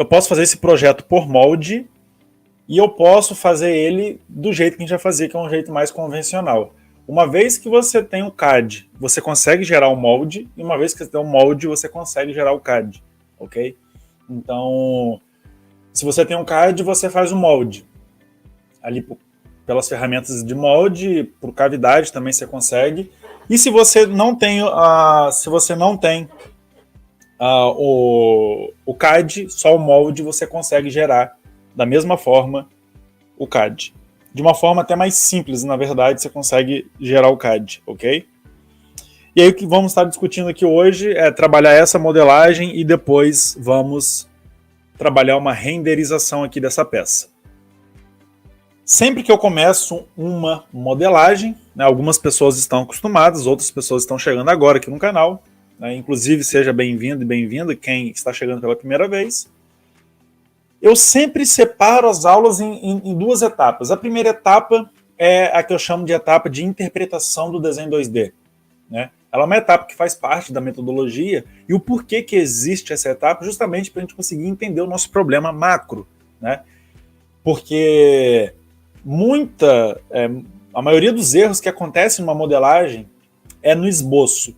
eu posso fazer esse projeto por molde e eu posso fazer ele do jeito que a gente vai fazer, que é um jeito mais convencional. Uma vez que você tem o CAD, você consegue gerar o molde, e uma vez que você tem o molde, você consegue gerar o CAD, ok? Então, se você tem um CAD, você faz o molde. Ali pelas ferramentas de molde, por cavidade também você consegue. E se você não tem, o CAD, só o molde, você consegue gerar da mesma forma o CAD. De uma forma até mais simples, na verdade, você consegue gerar o CAD, ok? E aí o que vamos estar discutindo aqui hoje é trabalhar essa modelagem e depois vamos trabalhar uma renderização aqui dessa peça. Sempre que eu começo uma modelagem, né, algumas pessoas estão acostumadas, outras pessoas estão chegando agora aqui no canal, né, inclusive seja bem-vindo e bem-vinda quem está chegando pela primeira vez. Eu sempre separo as aulas em duas etapas. A primeira etapa é a que eu chamo de etapa de interpretação do desenho 2D. Né? Ela é uma etapa que faz parte da metodologia, e o porquê que existe essa etapa, justamente para a gente conseguir entender o nosso problema macro. Né? Porque a maioria dos erros que acontecem numa modelagem é no esboço.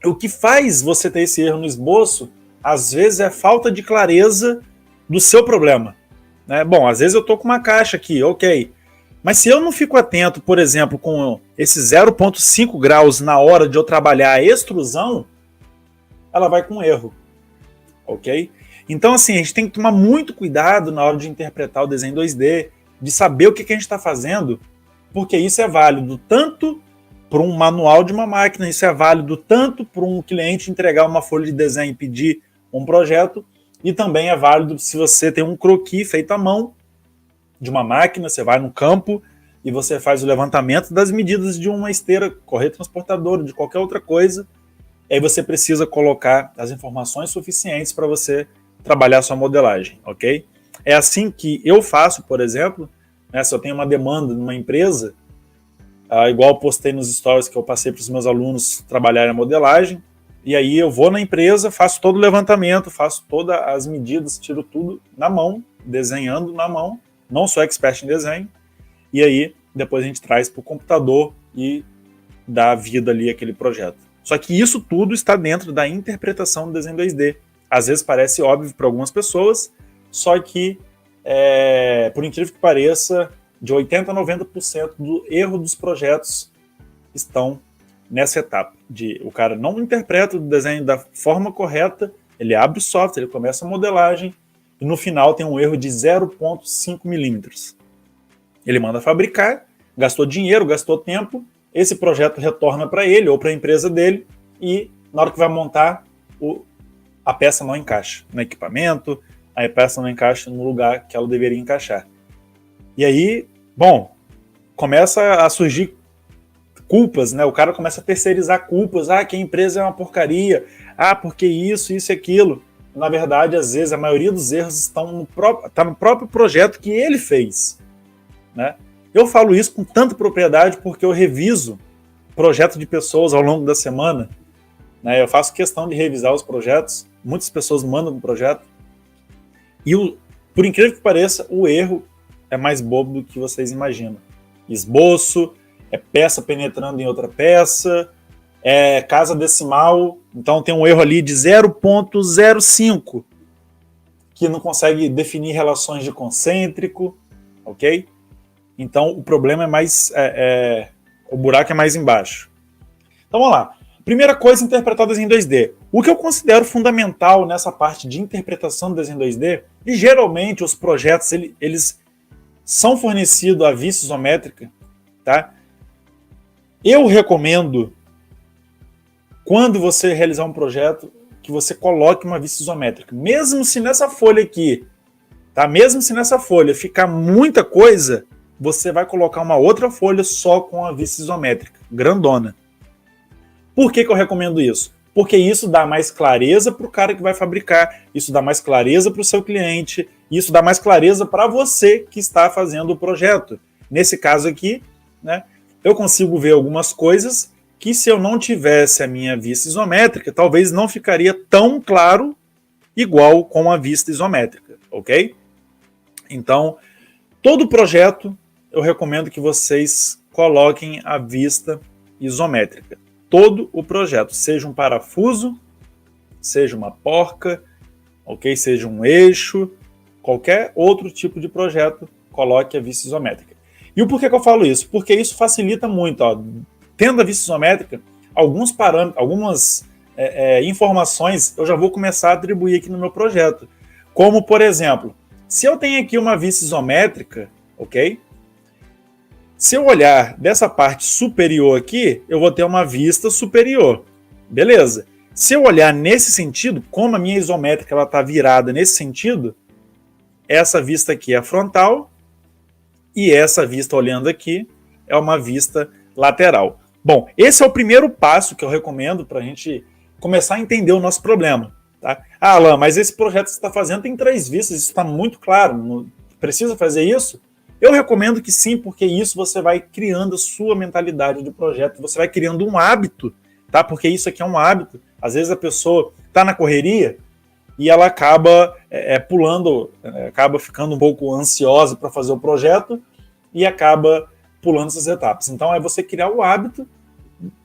O que faz você ter esse erro no esboço, às vezes, é a falta de clareza do seu problema. Né? Bom, às vezes eu estou com uma caixa aqui, ok. Mas se eu não fico atento, por exemplo, com esse 0,5 graus na hora de eu trabalhar a extrusão, ela vai com erro. Ok? Então, assim, a gente tem que tomar muito cuidado na hora de interpretar o desenho 2D, de saber o que a gente está fazendo, porque isso é válido tanto para um manual de uma máquina, isso é válido tanto para um cliente entregar uma folha de desenho e pedir um projeto, e também é válido se você tem um croquis feito à mão de uma máquina, você vai no campo e você faz o levantamento das medidas de uma esteira, correia transportadora, de qualquer outra coisa, e aí você precisa colocar as informações suficientes para você trabalhar a sua modelagem, ok? É assim que eu faço, por exemplo, né, se eu tenho uma demanda numa empresa, igual eu postei nos stories que eu passei para os meus alunos trabalharem a modelagem, e aí eu vou na empresa, faço todo o levantamento, faço todas as medidas, tiro tudo na mão, desenhando na mão, não sou expert em desenho, e aí depois a gente traz para o computador e dá vida ali àquele projeto. Só que isso tudo está dentro da interpretação do desenho 2D. Às vezes parece óbvio para algumas pessoas, só que, por incrível que pareça, de 80% a 90% do erro dos projetos estão nessa etapa. O cara não interpreta o desenho da forma correta, ele abre o software, ele começa a modelagem, e no final tem um erro de 0,5 milímetros. Ele manda fabricar, gastou dinheiro, gastou tempo, esse projeto retorna para ele ou para a empresa dele, e na hora que vai montar, a peça não encaixa no equipamento, a peça não encaixa no lugar que ela deveria encaixar. E aí, bom, começa a surgir culpas, né? O cara começa a terceirizar culpas, que a empresa é uma porcaria, porque isso e aquilo. Na verdade, às vezes, a maioria dos erros estão no próprio projeto que ele fez. Né? Eu falo isso com tanta propriedade porque eu reviso projeto de pessoas ao longo da semana. Né? Eu faço questão de revisar os projetos, muitas pessoas mandam um projeto, e por incrível que pareça, o erro é mais bobo do que vocês imaginam. Esboço, é peça penetrando em outra peça, é casa decimal, então tem um erro ali de 0,05, que não consegue definir relações de concêntrico, ok? Então o problema é mais, o buraco é mais embaixo. Então vamos lá. Primeira coisa, interpretar o desenho 2D. O que eu considero fundamental nessa parte de interpretação do desenho 2D, e geralmente os projetos eles são fornecidos a vista isométrica, tá? Eu recomendo, quando você realizar um projeto, que você coloque uma vista isométrica. Mesmo se nessa folha aqui, tá? Mesmo se nessa folha ficar muita coisa, você vai colocar uma outra folha só com a vista isométrica, grandona. Por que eu recomendo isso? Porque isso dá mais clareza para o cara que vai fabricar, isso dá mais clareza para o seu cliente, isso dá mais clareza para você que está fazendo o projeto. Nesse caso aqui, né, eu consigo ver algumas coisas que, se eu não tivesse a minha vista isométrica, talvez não ficaria tão claro igual com a vista isométrica, ok? Então, todo projeto eu recomendo que vocês coloquem a vista isométrica. Todo o projeto, seja um parafuso, seja uma porca, ok? Seja um eixo, qualquer outro tipo de projeto, coloque a vista isométrica. E o porquê que eu falo isso? Porque isso facilita muito. Ó. Tendo a vista isométrica, alguns parâmetros, algumas informações eu já vou começar a atribuir aqui no meu projeto. Como, por exemplo, se eu tenho aqui uma vista isométrica, ok? Se eu olhar dessa parte superior aqui, eu vou ter uma vista superior. Beleza. Se eu olhar nesse sentido, como a minha isométrica está virada nesse sentido, essa vista aqui é a frontal e essa vista olhando aqui é uma vista lateral. Bom, esse é o primeiro passo que eu recomendo para a gente começar a entender o nosso problema. Tá? Ah, Alan, mas esse projeto que você está fazendo tem 3 vistas, isso está muito claro, não precisa fazer isso? Eu recomendo que sim, porque isso você vai criando a sua mentalidade do projeto, você vai criando um hábito, tá? Porque isso aqui é um hábito. Às vezes a pessoa está na correria e ela acaba pulando, acaba ficando um pouco ansiosa para fazer o projeto e acaba pulando essas etapas. Então é você criar o hábito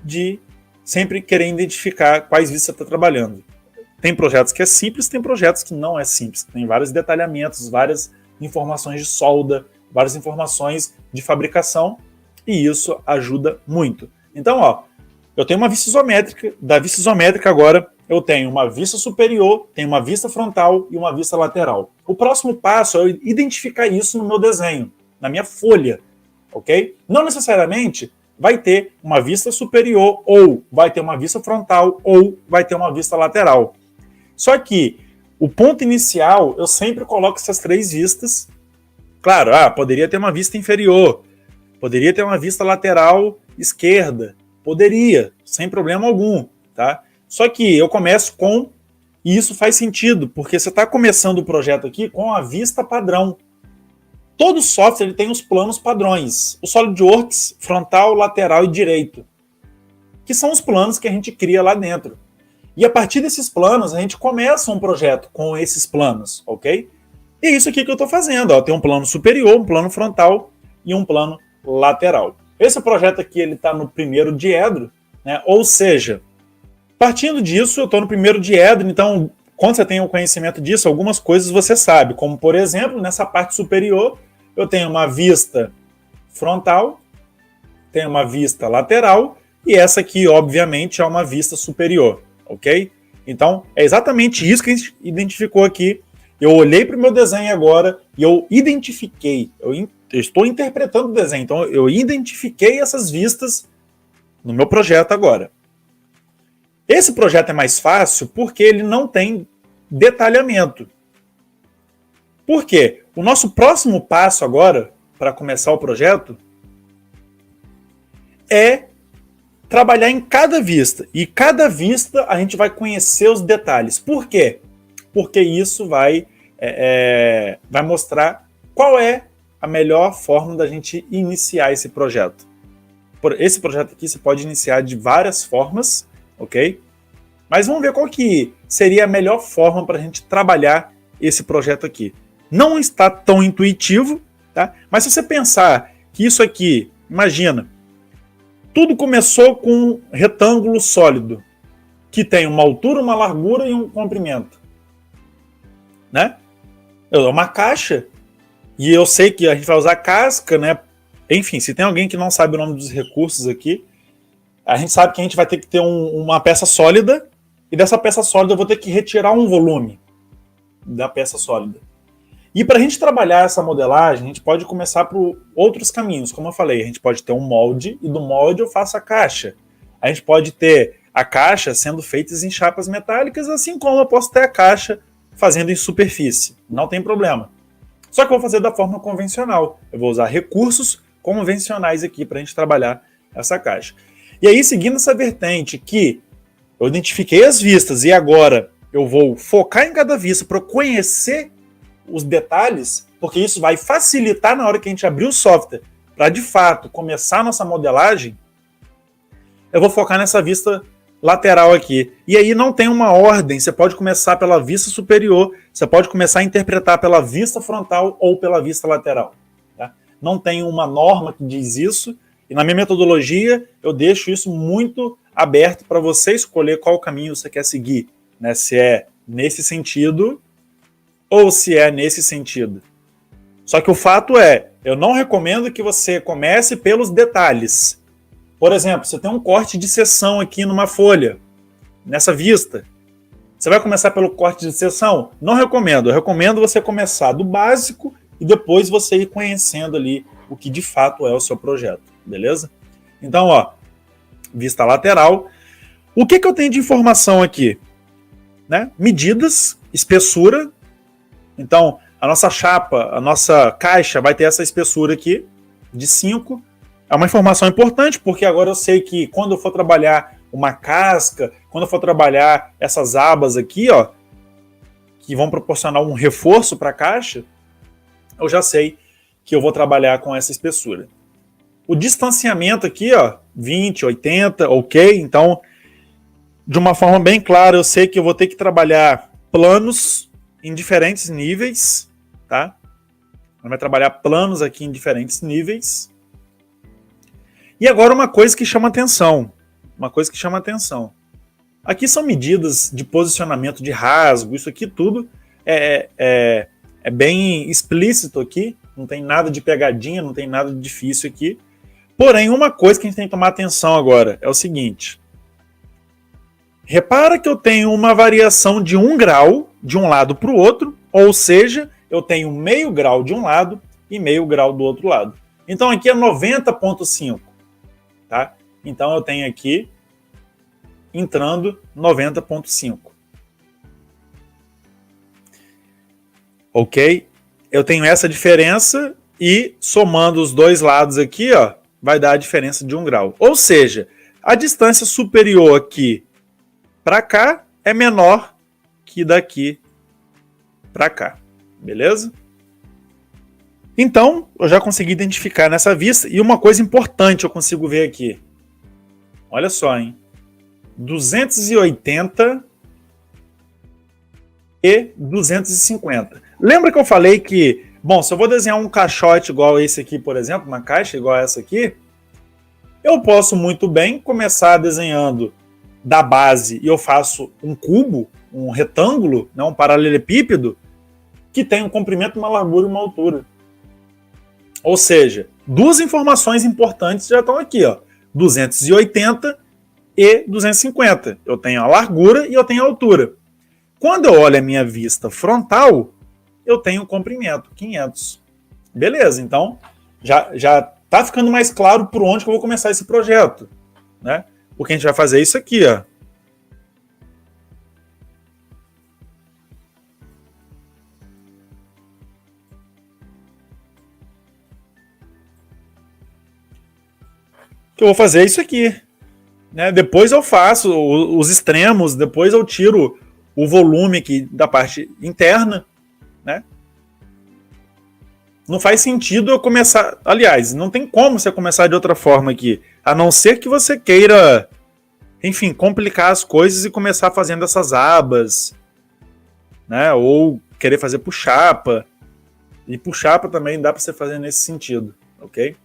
de sempre querer identificar quais vistas você está trabalhando. Tem projetos que é simples, tem projetos que não é simples. Tem vários detalhamentos, várias informações de solda, várias informações de fabricação, e isso ajuda muito. Então, ó, eu tenho uma vista isométrica, da vista isométrica agora eu tenho uma vista superior, tenho uma vista frontal e uma vista lateral. O próximo passo é eu identificar isso no meu desenho, na minha folha, ok? Não necessariamente vai ter uma vista superior, ou vai ter uma vista frontal, ou vai ter uma vista lateral. Só que o ponto inicial, eu sempre coloco essas 3 vistas. Claro, poderia ter uma vista inferior, poderia ter uma vista lateral esquerda, poderia, sem problema algum, tá? Só que eu começo com, e isso faz sentido, porque você está começando o projeto aqui com a vista padrão. Todo software ele tem os planos padrões, o SolidWorks, frontal, lateral e direito, que são os planos que a gente cria lá dentro. E a partir desses planos, a gente começa um projeto com esses planos, ok? E é isso aqui que eu estou fazendo. Ó. Tem um plano superior, um plano frontal e um plano lateral. Esse projeto aqui está no primeiro diedro, né? Ou seja, partindo disso, eu estou no primeiro diedro, então, quando você tem o conhecimento disso, algumas coisas você sabe. Como, por exemplo, nessa parte superior, eu tenho uma vista frontal, tenho uma vista lateral, e essa aqui, obviamente, é uma vista superior, ok? Então, é exatamente isso que a gente identificou aqui. Eu olhei para o meu desenho agora e eu identifiquei, eu estou interpretando o desenho, então eu identifiquei essas vistas no meu projeto agora. Esse projeto é mais fácil porque ele não tem detalhamento. Por quê? O nosso próximo passo agora, para começar o projeto, é trabalhar em cada vista. E cada vista a gente vai conhecer os detalhes. Por quê? Porque isso vai mostrar qual é a melhor forma da gente iniciar esse projeto. Esse projeto aqui você pode iniciar de várias formas, ok? Mas vamos ver qual que seria a melhor forma para a gente trabalhar esse projeto aqui. Não está tão intuitivo, tá? Mas se você pensar que isso aqui, imagina, tudo começou com um retângulo sólido, que tem uma altura, uma largura e um comprimento. Né? É uma caixa, e eu sei que a gente vai usar casca, né? Enfim, se tem alguém que não sabe o nome dos recursos aqui, a gente sabe que a gente vai ter que ter uma peça sólida, e dessa peça sólida eu vou ter que retirar um volume da peça sólida. E para a gente trabalhar essa modelagem, a gente pode começar por outros caminhos. Como eu falei, a gente pode ter um molde, e do molde eu faço a caixa. A gente pode ter a caixa sendo feita em chapas metálicas, assim como eu posso ter a caixa fazendo em superfície. Não tem problema. Só que eu vou fazer da forma convencional. Eu vou usar recursos convencionais aqui para a gente trabalhar essa caixa. E aí, seguindo essa vertente que eu identifiquei as vistas e agora eu vou focar em cada vista para conhecer os detalhes, porque isso vai facilitar na hora que a gente abrir o software para, de fato, começar a nossa modelagem, eu vou focar nessa vista lateral aqui. E aí não tem uma ordem, você pode começar pela vista superior, você pode começar a interpretar pela vista frontal ou pela vista lateral. Tá? Não tem uma norma que diz isso, e na minha metodologia eu deixo isso muito aberto para você escolher qual caminho você quer seguir, né? Se é nesse sentido ou se é nesse sentido. Só que o fato é, eu não recomendo que você comece pelos detalhes. Por exemplo, você tem um corte de seção aqui numa folha, nessa vista. Você vai começar pelo corte de seção? Não recomendo. Eu recomendo você começar do básico e depois você ir conhecendo ali o que de fato é o seu projeto, beleza? Então, ó, vista lateral. O que eu tenho de informação aqui? Né? Medidas, espessura. Então, a nossa chapa, a nossa caixa vai ter essa espessura aqui, de 5. É uma informação importante, porque agora eu sei que quando eu for trabalhar uma casca, quando eu for trabalhar essas abas aqui, ó, que vão proporcionar um reforço para a caixa, eu já sei que eu vou trabalhar com essa espessura. O distanciamento aqui, ó, 20, 80, ok. Então, de uma forma bem clara, eu sei que eu vou ter que trabalhar planos em diferentes níveis, tá? Vai trabalhar planos aqui em diferentes níveis. E agora uma coisa que chama atenção. Aqui são medidas de posicionamento de rasgo, isso aqui tudo é bem explícito aqui, não tem nada de pegadinha, não tem nada de difícil aqui. Porém, uma coisa que a gente tem que tomar atenção agora é o seguinte. Repara que eu tenho uma variação de 1 grau de um lado para o outro, ou seja, eu tenho meio grau de um lado e meio grau do outro lado. Então aqui é 90,5. Tá? Então eu tenho aqui entrando 90,5. Ok? Eu tenho essa diferença e somando os dois lados aqui, ó, vai dar a diferença de 1 grau. Ou seja, a distância superior aqui para cá é menor que daqui para cá. Beleza? Então, eu já consegui identificar nessa vista. E uma coisa importante eu consigo ver aqui. Olha só, hein? 280 e 250. Lembra que eu falei que, bom, se eu vou desenhar um caixote igual esse aqui, por exemplo, uma caixa igual essa aqui, eu posso muito bem começar desenhando da base e eu faço um cubo, um retângulo, né, um paralelepípedo, que tem um comprimento, uma largura e uma altura. Ou seja, duas informações importantes já estão aqui, ó, 280 e 250. Eu tenho a largura e eu tenho a altura. Quando eu olho a minha vista frontal, eu tenho o comprimento, 500. Beleza, então já tá ficando mais claro por onde que eu vou começar esse projeto, né? Porque a gente vai fazer isso aqui, ó. Que eu vou fazer isso aqui, né? Depois eu faço os extremos, depois eu tiro o volume aqui da parte interna, né? Não faz sentido eu começar... Aliás, não tem como você começar de outra forma aqui, a não ser que você queira, enfim, complicar as coisas e começar fazendo essas abas, né? Ou querer fazer por chapa. E por chapa também dá para você fazer nesse sentido, ok?